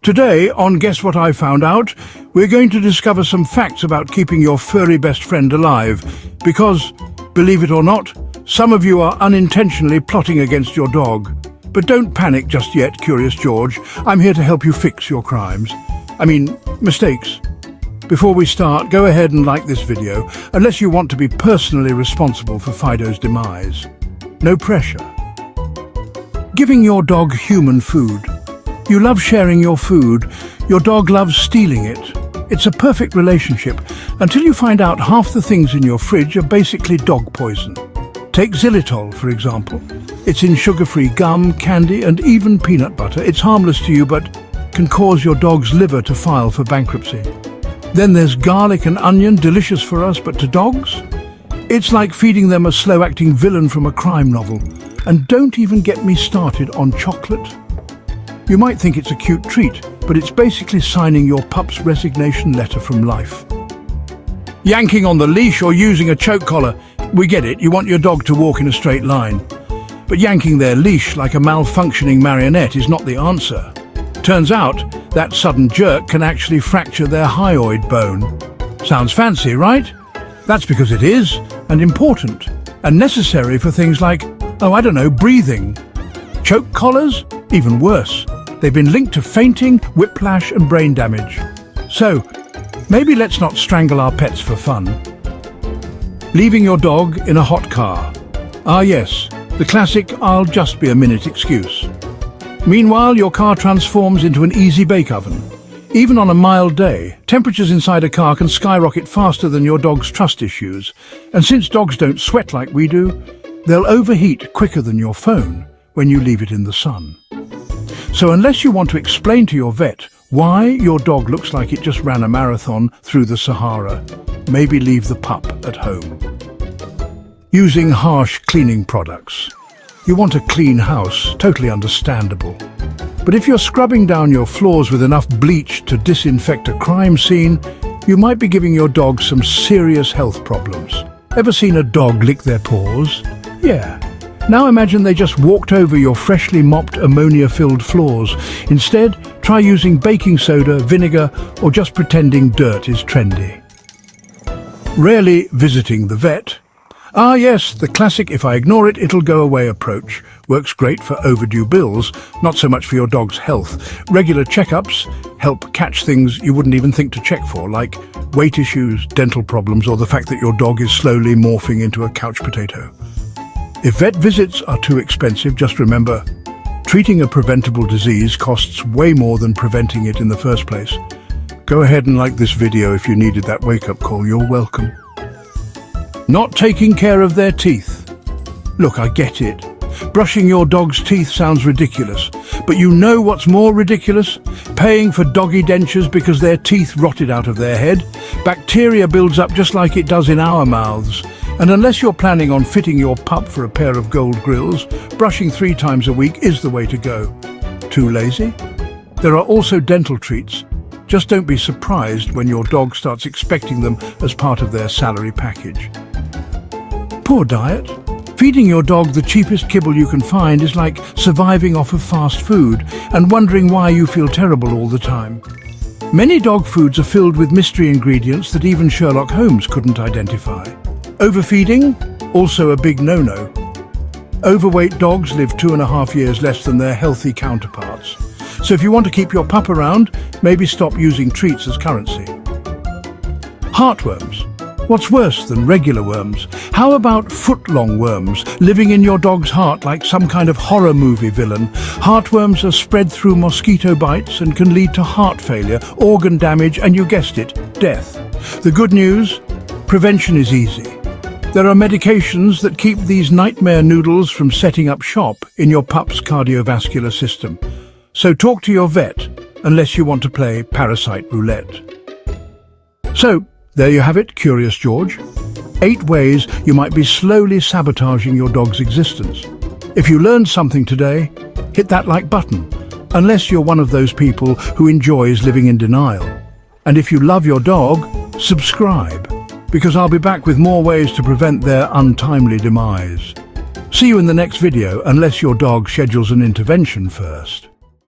Today, on Guess What I Found Out, we're going to discover some facts about keeping your furry best friend alive. Because, believe it or not, some of you are unintentionally plotting against your dog. But don't panic just yet, Curious George. I'm here to help you fix your crimes. Mistakes. Before we start, go ahead and like this video, unless you want to be personally responsible for Fido's demise. No pressure. Giving your dog human food. You love sharing your food. Your dog loves stealing it. It's a perfect relationship until you find out half the things in your fridge are basically dog poison. Take xylitol, for example. It's in sugar-free gum, candy, and even peanut butter. It's harmless to you, but can cause your dog's liver to file for bankruptcy. Then there's garlic and onion, delicious for us, but to dogs? It's like feeding them a slow-acting villain from a crime novel. And don't even get me started on chocolate. You might think it's a cute treat, but it's basically signing your pup's resignation letter from life. Yanking on the leash or using a choke collar. We get it, you want your dog to walk in a straight line. But yanking their leash like a malfunctioning marionette is not the answer. Turns out, that sudden jerk can actually fracture their hyoid bone. Sounds fancy, right? That's because it is, and important, and necessary for things like, breathing. Choke collars? Even worse. They've been linked to fainting, whiplash and brain damage. So, maybe let's not strangle our pets for fun. Leaving your dog in a hot car. Ah yes, the classic "I'll just be a minute" excuse. Meanwhile, your car transforms into an easy bake oven. Even on a mild day, temperatures inside a car can skyrocket faster than your dog's trust issues. And since dogs don't sweat like we do, they'll overheat quicker than your phone when you leave it in the sun. So unless you want to explain to your vet why your dog looks like it just ran a marathon through the Sahara, maybe leave the pup at home. Using harsh cleaning products. You want a clean house, totally understandable. But if you're scrubbing down your floors with enough bleach to disinfect a crime scene, you might be giving your dog some serious health problems. Ever seen a dog lick their paws? Yeah. Now imagine they just walked over your freshly mopped ammonia-filled floors. Instead, try using baking soda, vinegar, or just pretending dirt is trendy. Rarely visiting the vet. Ah yes, the classic "if I ignore it, it'll go away" approach. Works great for overdue bills, not so much for your dog's health. Regular checkups help catch things you wouldn't even think to check for, like weight issues, dental problems, or the fact that your dog is slowly morphing into a couch potato. If vet visits are too expensive, just remember, treating a preventable disease costs way more than preventing it in the first place. Go ahead and like this video if you needed that wake-up call. You're welcome. Not taking care of their teeth. Look, I get it. Brushing your dog's teeth sounds ridiculous. But you know what's more ridiculous? Paying for doggy dentures because their teeth rotted out of their head. Bacteria builds up just like it does in our mouths. And unless you're planning on fitting your pup for a pair of gold grills, brushing 3 times a week is the way to go. Too lazy? There are also dental treats. Just don't be surprised when your dog starts expecting them as part of their salary package. Poor diet. Feeding your dog the cheapest kibble you can find is like surviving off of fast food and wondering why you feel terrible all the time. Many dog foods are filled with mystery ingredients that even Sherlock Holmes couldn't identify. Overfeeding? Also a big no-no. Overweight dogs live 2.5 years less than their healthy counterparts. So if you want to keep your pup around, maybe stop using treats as currency. Heartworms. What's worse than regular worms? How about foot-long worms, living in your dog's heart like some kind of horror movie villain? Heartworms are spread through mosquito bites and can lead to heart failure, organ damage, and you guessed it, death. The good news? Prevention is easy. There are medications that keep these nightmare noodles from setting up shop in your pup's cardiovascular system. So talk to your vet, unless you want to play parasite roulette. So, there you have it, Curious George. 8 ways you might be slowly sabotaging your dog's existence. If you learned something today, hit that like button, unless you're one of those people who enjoys living in denial. And if you love your dog, subscribe, because I'll be back with more ways to prevent their untimely demise. See you in the next video, unless your dog schedules an intervention first.